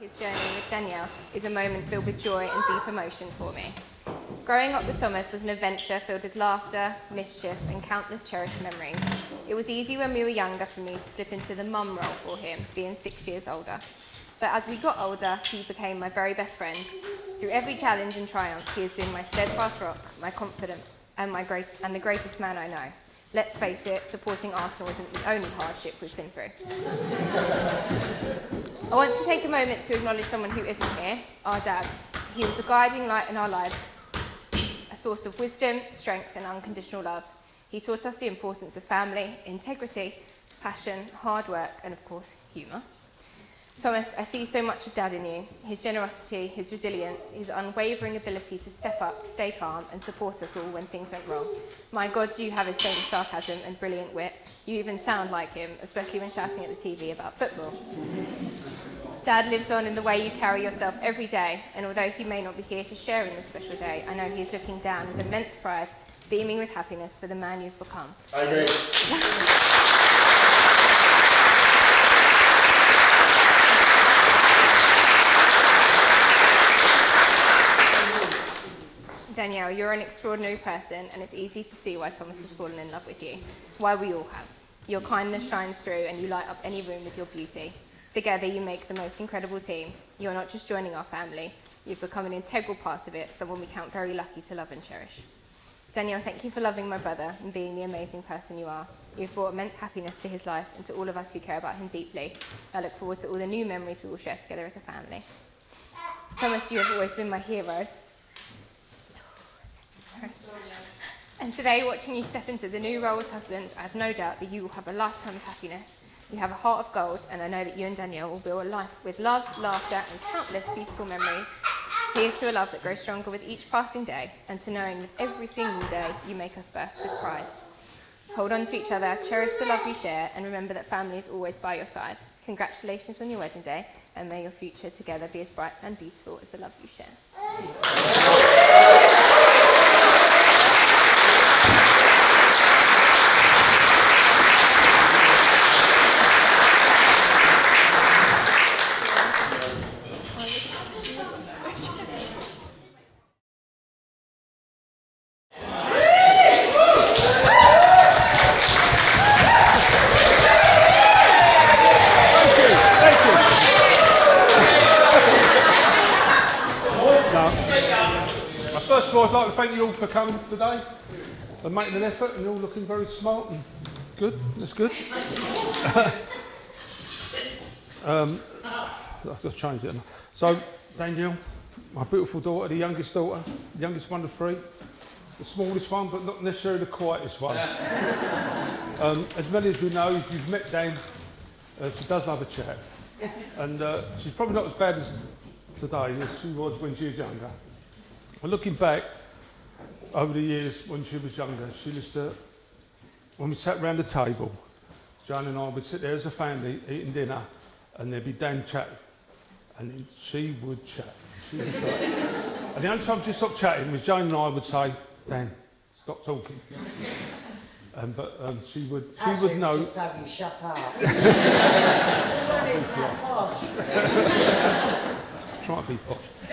His journey with Danielle is a moment filled with joy and deep emotion for me. Growing up with Thomas was an adventure filled with laughter, mischief, and countless cherished memories. It was easy when we were younger for me to slip into the mum role for him, being 6 years older. But as we got older, he became my very best friend. Through every challenge and triumph, he has been my steadfast rock, my confidant, and the greatest man I know. Let's face it, supporting Arsenal isn't the only hardship we've been through. I want to take a moment to acknowledge someone who isn't here, our dad. He was a guiding light in our lives, a source of wisdom, strength, and unconditional love. He taught us the importance of family, integrity, passion, hard work, and of course, humour. Thomas, I see so much of Dad in you. His generosity, his resilience, his unwavering ability to step up, stay calm, and support us all when things went wrong. My God, do you have his same sarcasm and brilliant wit. You even sound like him, especially when shouting at the TV about football. Dad lives on in the way you carry yourself every day, and although he may not be here to share in this special day, I know he is looking down with immense pride, beaming with happiness for the man you've become. I agree. Danielle, you're an extraordinary person, and it's easy to see why Thomas has fallen in love with you, why we all have. Your kindness shines through, and you light up any room with your beauty. Together, you make the most incredible team. You're not just joining our family, you've become an integral part of it, someone we count very lucky to love and cherish. Danielle, thank you for loving my brother and being the amazing person you are. You've brought immense happiness to his life and to all of us who care about him deeply. I look forward to all the new memories we will share together as a family. Thomas, you have always been my hero. And today, watching you step into the new role as husband, I have no doubt that you will have a lifetime of happiness. You have a heart of gold, and I know that you and Danielle will build a life with love, laughter, and countless beautiful memories. Here's to a love that grows stronger with each passing day, and to knowing that every single day you make us burst with pride. Hold on to each other, cherish the love you share, and remember that family is always by your side. Congratulations on your wedding day, and may your future together be as bright and beautiful as the love you share. First of all, I'd like to thank you all for coming today and making an effort, and you're all looking very smart and good. That's good. I've just changed it. So, Danielle, my beautiful daughter, the youngest one of three, the smallest one, but not necessarily the quietest one. As many as you know, if you've met Dan, she does love a chat, and she's probably not as bad as today as she was when she was younger. But looking back over the years when she was younger, she used to, when we sat round the table, Joan and I would sit there as a family eating dinner, and there'd be Dan chatting, and then she would chat. And the only time she stopped chatting was Joan and I would say, Dan, stop talking. But she would know. Just have you shut up. Try to be posh.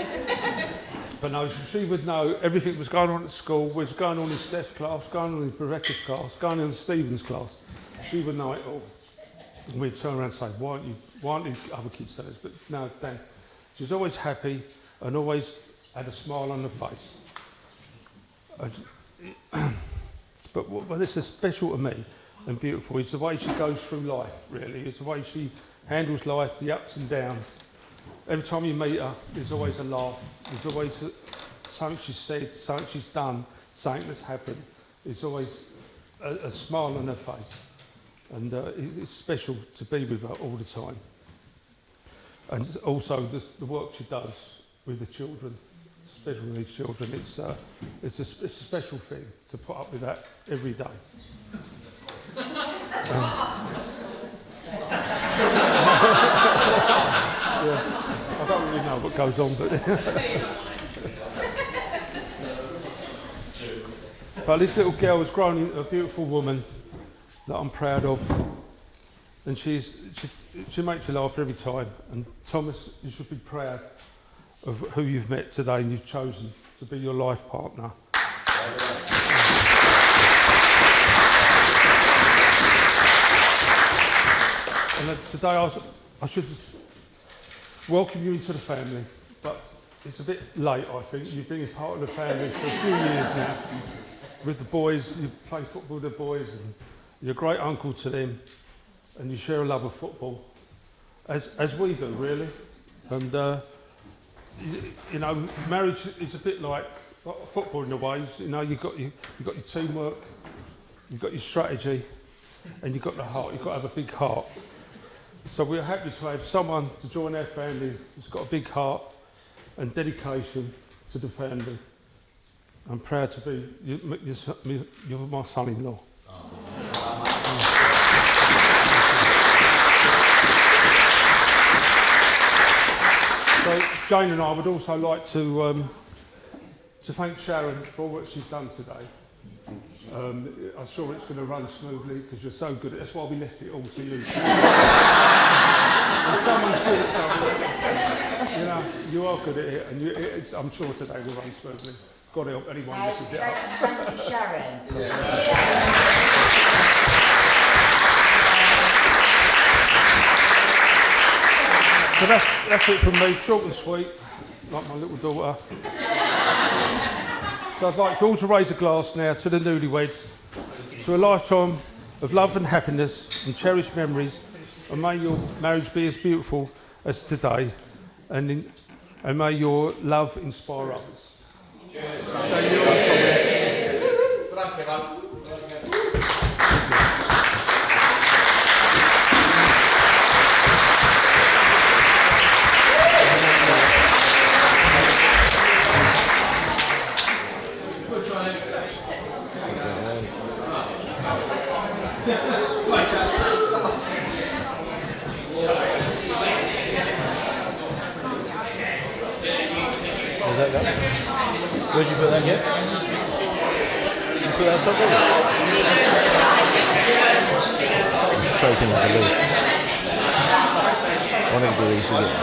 But no, she would know everything that was going on at school, what was going on in Steph's class, going on in Rebecca's class, going on in Stephen's class. She would know it all. And we'd turn around and say, why aren't you other kids say this? But no, Dan, she was always happy and always had a smile on her face. But what is special to me and beautiful is the way she goes through life, really. It's the way she handles life, the ups and downs. Every time you meet her, there's always a laugh. There's always something she's said, something she's done, something that's happened. There's always a smile on her face. And it's special to be with her all the time. And also the work she does with the children, especially with these children, it's a special thing to put up with that every day. Yeah. I don't really know what goes on, but this little girl has grown into a beautiful woman that I'm proud of, and she's she makes you laugh every time. And Thomas, you should be proud of who you've met today and you've chosen to be your life partner. And today I should welcome you into the family, but it's a bit late, I think. You've been a part of the family for a few years now. With the boys, you play football with the boys, and you're a great uncle to them, and you share a love of football, as we do, really. And you know, marriage is a bit like football in a way. You know, you've got your teamwork, you've got your strategy, and you've got the heart. You've got to have a big heart. So we're happy to have someone to join our family who's got a big heart and dedication to the family. I'm proud to be, you're my son-in-law. So Jane and I would also like to thank Sharon for all that she's done today. I'm sure it's going to run smoothly because you're so good at it. That's why we left it all to you. When someone's good at something, you know, you are good at it, and I'm sure today will run smoothly. God help anyone messes it up. Thank you, Sharon. So that's it from me, short and sweet, like my little daughter. So I'd like you all to raise a glass now to the newlyweds, to a lifetime of love and happiness and cherished memories, and may your marriage be as beautiful as today, and may your love inspire others. Cheers. Where'd you put that gift? You put that top there? I'm shaking like a leaf. I'll never do these again.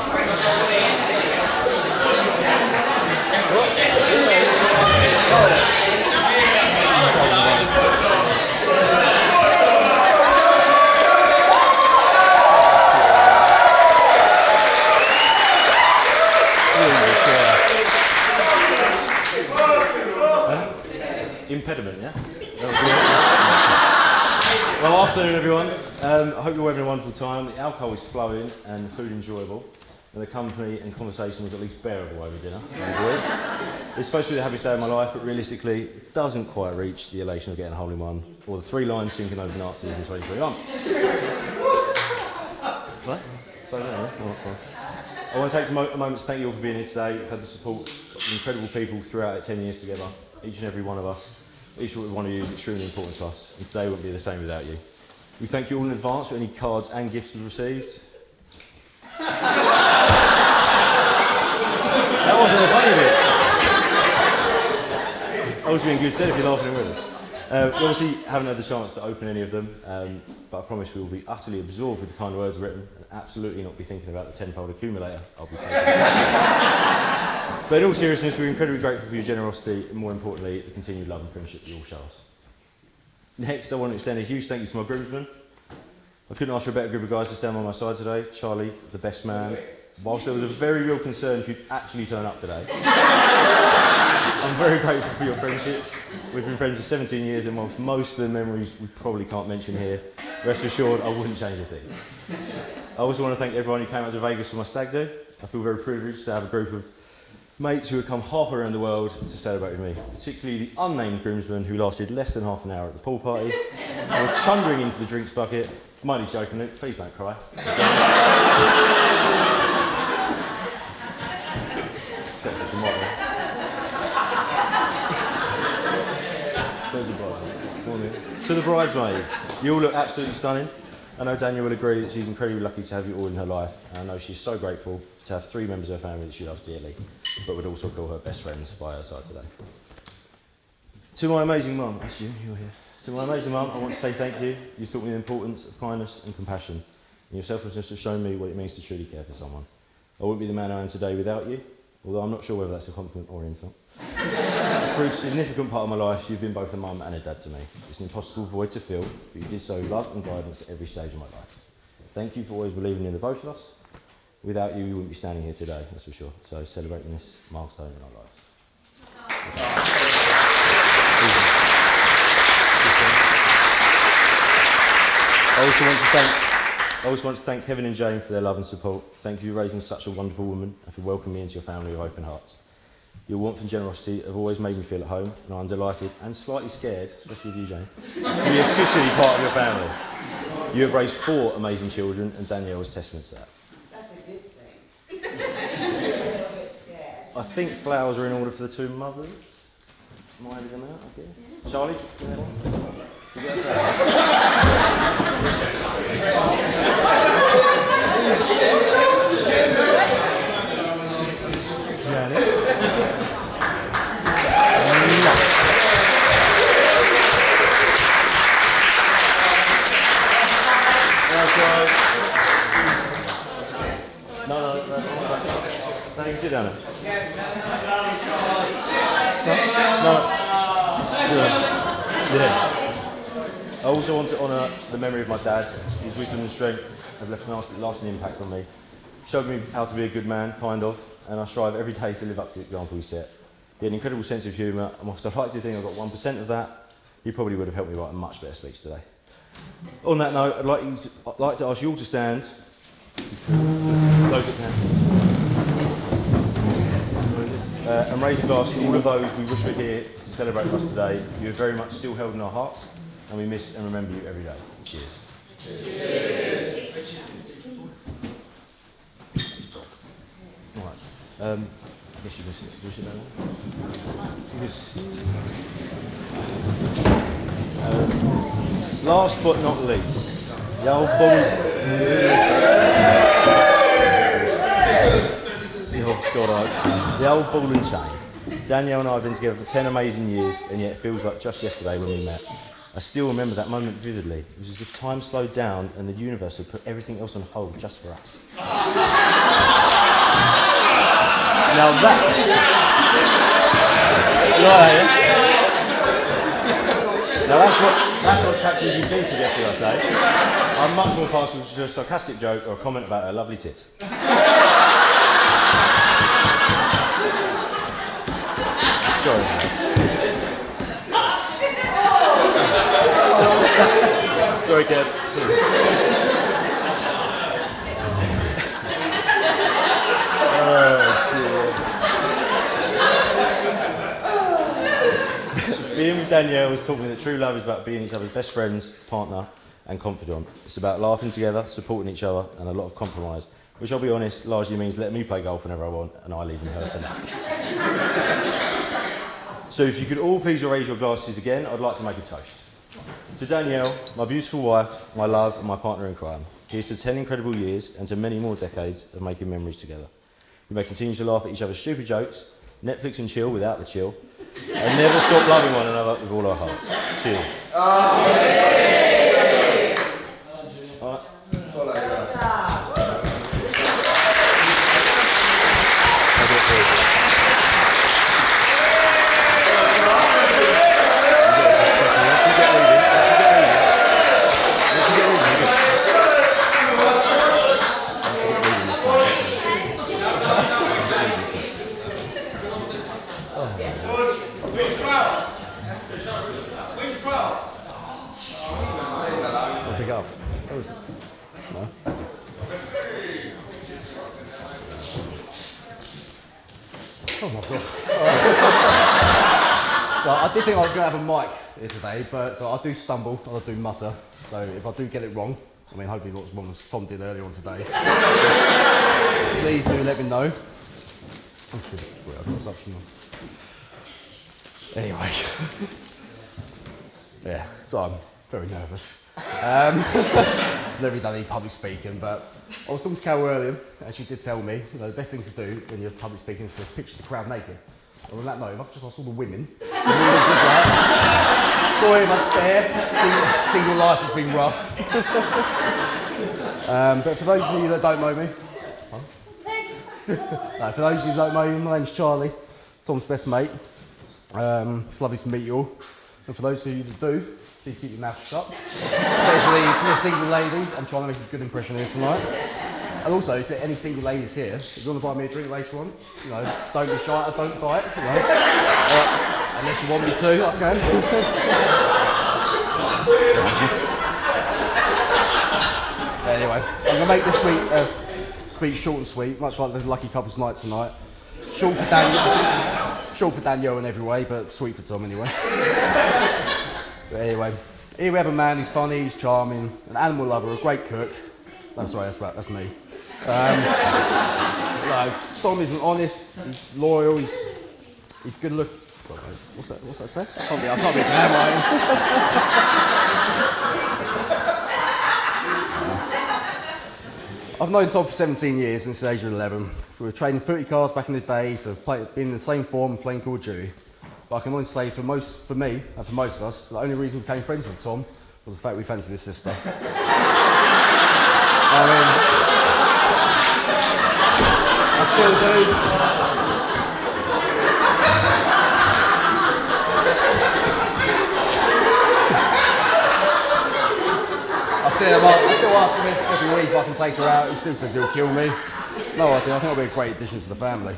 Impediment, yeah? Well, afternoon everyone. I hope you're having a wonderful time. The alcohol is flowing and the food enjoyable, and the company and conversation was at least bearable over dinner. It's supposed to be the happiest day of my life, but realistically, it doesn't quite reach the elation of getting a hole in one, or the 3 lions sinking over Nazis in 2021. What? Slow down, yeah? I want to take a moment to thank you all for being here today. We've had the support of incredible people throughout our 10 years together, each and every one of us. Each and every one of you is extremely important to us, and today wouldn't be the same without you. We thank you all in advance for any cards and gifts we've received. That wasn't the funny bit. I was being good stead if you're laughing with us. We obviously haven't had the chance to open any of them, but I promise we will be utterly absorbed with the kind words written and absolutely not be thinking about the tenfold accumulator I'll be placing. But in all seriousness, we're incredibly grateful for your generosity and, more importantly, the continued love and friendship you all show us. Next, I want to extend a huge thank you to my groomsmen. I couldn't ask for a better group of guys to stand by my side today. Charlie, the best man. Whilst there was a very real concern if you'd actually turn up today, I'm very grateful for your friendship. We've been friends for 17 years, and whilst most of the memories we probably can't mention here, rest assured I wouldn't change a thing. I also want to thank everyone who came out to Vegas for my stag do. I feel very privileged to have a group of mates who have come half around the world to celebrate with me, particularly the unnamed groomsmen who lasted less than half an hour at the pool party, who were chundering into the drinks bucket. I'm only joking, Luke, please don't cry. That's a motto. There's the bride. To the bridesmaids, you all look absolutely stunning. I know Daniel will agree that she's incredibly lucky to have you all in her life, and I know she's so grateful to have 3 members of her family that she loves dearly, but would also call her best friends by her side today. To my amazing mum, you're here. To my amazing mum, I want to say thank you. You taught me the importance of kindness and compassion Your selflessness has shown me what it means to truly care for someone. I wouldn't be the man I am today without you, although I'm not sure whether that's a compliment or insult. For a significant part of my life, you've been both a mum and a dad to me. It's an impossible void to fill, but you did so with love and guidance at every stage of my life. Thank you for always believing in the both of us. Without you, we wouldn't be standing here today, that's for sure. So celebrating this milestone in our lives. I also want to thank Kevin and Jane for their love and support. Thank you for raising such a wonderful woman and for welcoming me into your family with open hearts. Your warmth and generosity have always made me feel at home, and I'm delighted and slightly scared, especially with you, Jane, to be officially part of your family. You have raised 4 amazing children, and Danielle is testament to that. That's a good thing. I'm a little bit scared. I think flowers are in order for the 2 mothers. Am I handing them out? Okay. Charlie, do you have one? You get a flower? Janice. No, you can sit down now. No. Yes. I also want to honour the memory of my dad. His wisdom and strength have left a lasting impact on me. Showed me how to be a good man, kind of, and I strive every day to live up to the example he set. He had an incredible sense of humour, and whilst I'd like to think I got 1% of that, he probably would have helped me write a much better speech today. On that note, I'd like to ask you all to stand. Those that can. And raise a glass to all of those we wish were here to celebrate with us today. You are very much still held in our hearts, and we miss and remember you every day. Cheers. Cheers. All right. I guess you can sit. Do you sit down there? Last but not least, the old ball. The old ball and chain. Danielle and I have been together for 10 amazing years, and yet it feels like just yesterday when we met. I still remember that moment vividly. It was as if time slowed down and the universe had put everything else on hold just for us. Now that's what ChatGPT suggested I say. I'm much more partial to a sarcastic joke or a comment about her lovely tits. Sorry. Sorry, Kev. Being with Danielle has taught me that true love is about being each other's best friends, partner and confidant. It's about laughing together, supporting each other and a lot of compromise, which I'll be honest, largely means letting me play golf whenever I want and I leaving her to nap. So if you could all please raise your glasses again, I'd like to make a toast. To Danielle, my beautiful wife, my love and my partner in crime. Here's to 10 incredible years and to many more decades of making memories together. We may continue to laugh at each other's stupid jokes, Netflix and chill without the chill, and never stop loving one another with all our hearts. Cheers. Pick up. Where is it? No. Oh my god. So I did think I was going to have a mic here today, but so I do stumble and I do mutter. So if I do get it wrong, I mean hopefully not as wrong as Tom did earlier on today, just please do let me know. Oh shit, wait, I've got this option on. Anyway. Yeah, so I'm very nervous. Never done any public speaking, but I was talking to Carol earlier, and she did tell me, the best thing to do when you're public speaking is to picture the crowd naked. And on that note, if I just ask all the women to move us like, sorry if I stare, single life has been rough. But for those of you that don't know me, no, for those of you that don't know me, my name's Charlie, Tom's best mate. It's lovely to meet you all. And for those of you that do, please keep your mouth shut. Especially to the single ladies. I'm trying to make a good impression here tonight. And also to any single ladies here, if you want to buy me a drink later on, you know, don't be shy, don't buy it, you know. Unless you want me to, I can. Anyway, I'm going to make this speech short and sweet, much like the lucky couple's night tonight. Short for Daniel in every way, but sweet for Tom anyway. But anyway, here we have a man who's funny, he's charming, an animal lover, a great cook. No, sorry, that's me. No, Tom isn't honest, he's loyal, he's good looking. What's that say? I can't be handwriting. I've known Tom for 17 years since the age of 11. We were trading 30 cars back in the day, so being in the same form and playing Call of Duty. But I can only say for me, and for most of us, the only reason we became friends with Tom was the fact we fancied his sister. I still do. I still ask him every week if I can take her out. He still says he'll kill me. No idea. I think I'll be a great addition to the family.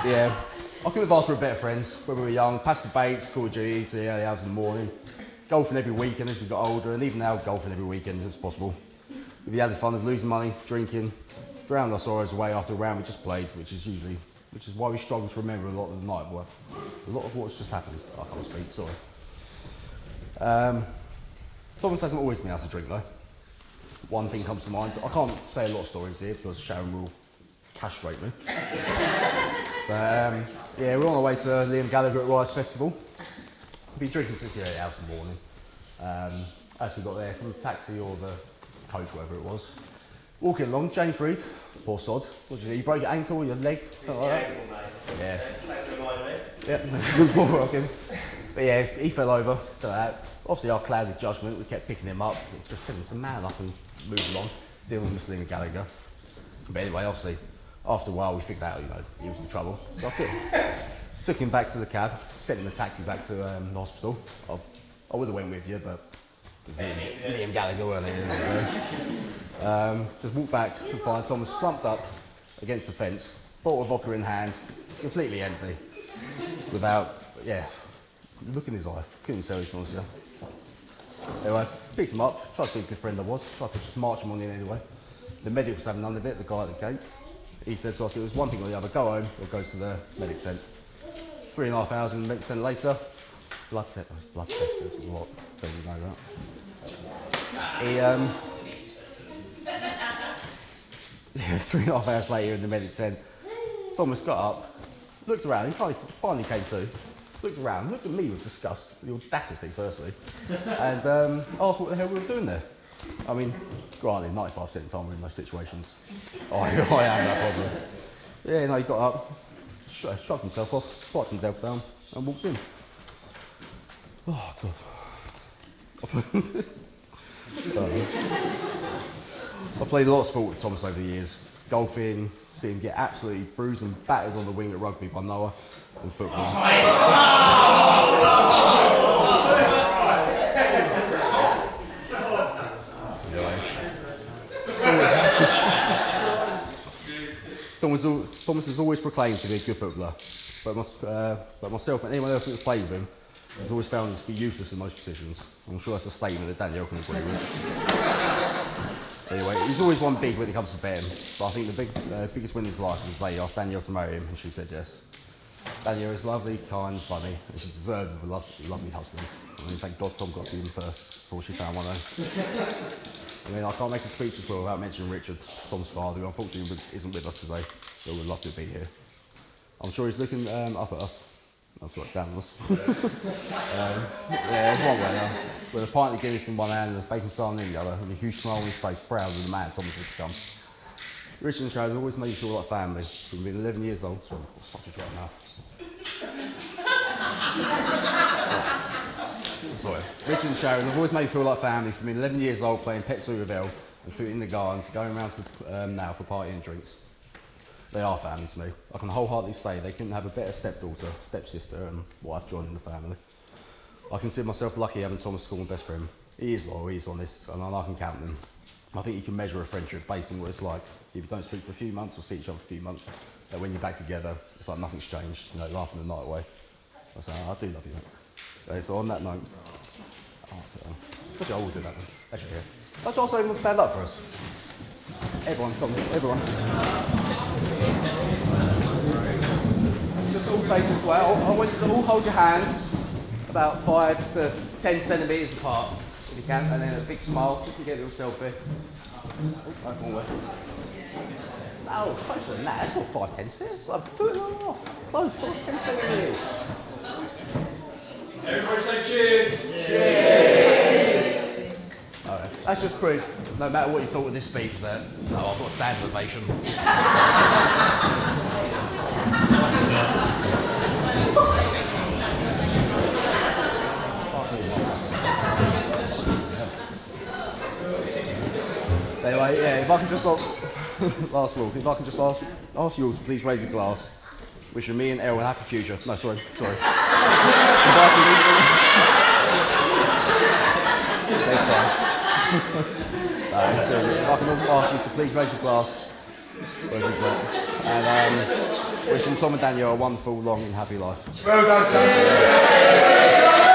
Yeah. I couldn't have asked for a better friends when we were young. Past the Bates, Call of Duty, to the early hours in the morning. Golfing every weekend as we got older, and even now golfing every weekend if it's possible. With the added fun of losing money, drinking, drowning our sorrows away after a round we just played, which is why we struggle to remember a lot of the night. A lot of what's just happened. I can't speak, sorry. Thomas hasn't always been able to drink though. One thing comes to mind. I can't say a lot of stories here because Sharon will castrate me. But yeah, we're on our way to Liam Gallagher at Rise Festival. We've been drinking since the early hours in the morning. As we got there from the taxi or the coach, whatever it was. Walking along, James Reed, poor sod. What did you do? You broke your ankle or your leg? Something like that? Yeah. Yeah. But yeah, he fell over. Done that. Obviously, our clouded judgment, we kept picking him up, just telling him to man up and move along, dealing with Mr. Liam Gallagher. But anyway, obviously, after a while, we figured out, you know, he was in trouble. So I took him back to the cab, sent him a taxi back to the hospital. I would have went with you, but Liam Gallagher, weren't he? Just walked back and find Thomas slumped up against the fence, bottle of vodka in hand, completely empty, without, look in his eye. Couldn't tell he's honest, yeah. Anyway, picked him up, tried to be a good friend I was, tried to just march him on in anyway. The medic was having none of it, the guy at the gate. He said to us it was one thing or the other, go home or go to the medic tent. 3.5 hours in the medic tent later, blood test, what? Don't you know that? 3.5 hours later in the medic tent, Thomas got up, looked around, he finally came to, looked around, looked at me with disgust, the audacity firstly, and asked what the hell we were doing there. I mean, granted, 95% of the time we're in those situations. I have that problem. Yeah, no, he got up, shrugged himself off, swiped himself down, and walked in. Oh, God. I've played a lot of sport with Thomas over the years. Golfing, seen him get absolutely bruised and battered on the wing at rugby by Noah, and football. Thomas has always proclaimed to be a good footballer, but myself and anyone else who has played with him has always found him to be useless in most positions. I'm sure that's a statement that Daniel can agree with. Anyway, he's always won big when it comes to betting, but I think the biggest win in his life was they asked Danielle to marry him, and she said yes. Danielle is lovely, kind, funny, and she deserved a lovely husband. I mean, thank God Tom got to him first before she found one. I mean, I can't make a speech as well without mentioning Richard, Tom's father, who unfortunately isn't with us today, but would love to be here. I'm sure he's looking up at us. I'm sorry, down on us. There's one way now, with a pint of Guinness in one hand and a bacon sarnie in the other, and a huge smile on his face, proud of the man Thomas has become. Richard and Sharon have always made you feel like family. From being 11 years old, sorry, I've got such a dry mouth. Sorry. Richard and Sharon have always made you feel like family. From being 11 years old playing Pet Zoo with Elle, and food in the gardens, going around to now for party and drinks. They are family to me. I can wholeheartedly say they couldn't have a better stepdaughter, stepsister, and wife joining the family. I consider myself lucky having Thomas as my best friend. He is loyal, he is honest, and I can count them. I think you can measure a friendship based on what it's like. If you don't speak for a few months or see each other for a few months, that when you're back together, it's like nothing's changed, you know, laughing the night away. I say, I do love you, mate. Okay, so on that note, actually I will do that then. Actually, yeah. Let's also even stand up for us. Everyone, come on, everyone. Just all face this way. I want you to all hold your hands about 5 to 10 centimetres apart, if you can, and then a big smile, just to get a little selfie. Oh, one way. No, closer than that. That's not 5, 10 centimetres. I'm putting it off. Close, 5, 10 centimetres. Everybody say cheers. Cheers. Okay. That's just proof. No matter what you thought of this speech, that no, I've got a standing ovation. Anyway, yeah, if I can just last rule, if I can just ask you all to please raise a glass, wishing me and Errol a happy future. No, sorry. If I can next time. So if I can ask you to please raise your glass, wherever you've got, and wishing Tom and Daniel a wonderful, long and happy life. Well done, son.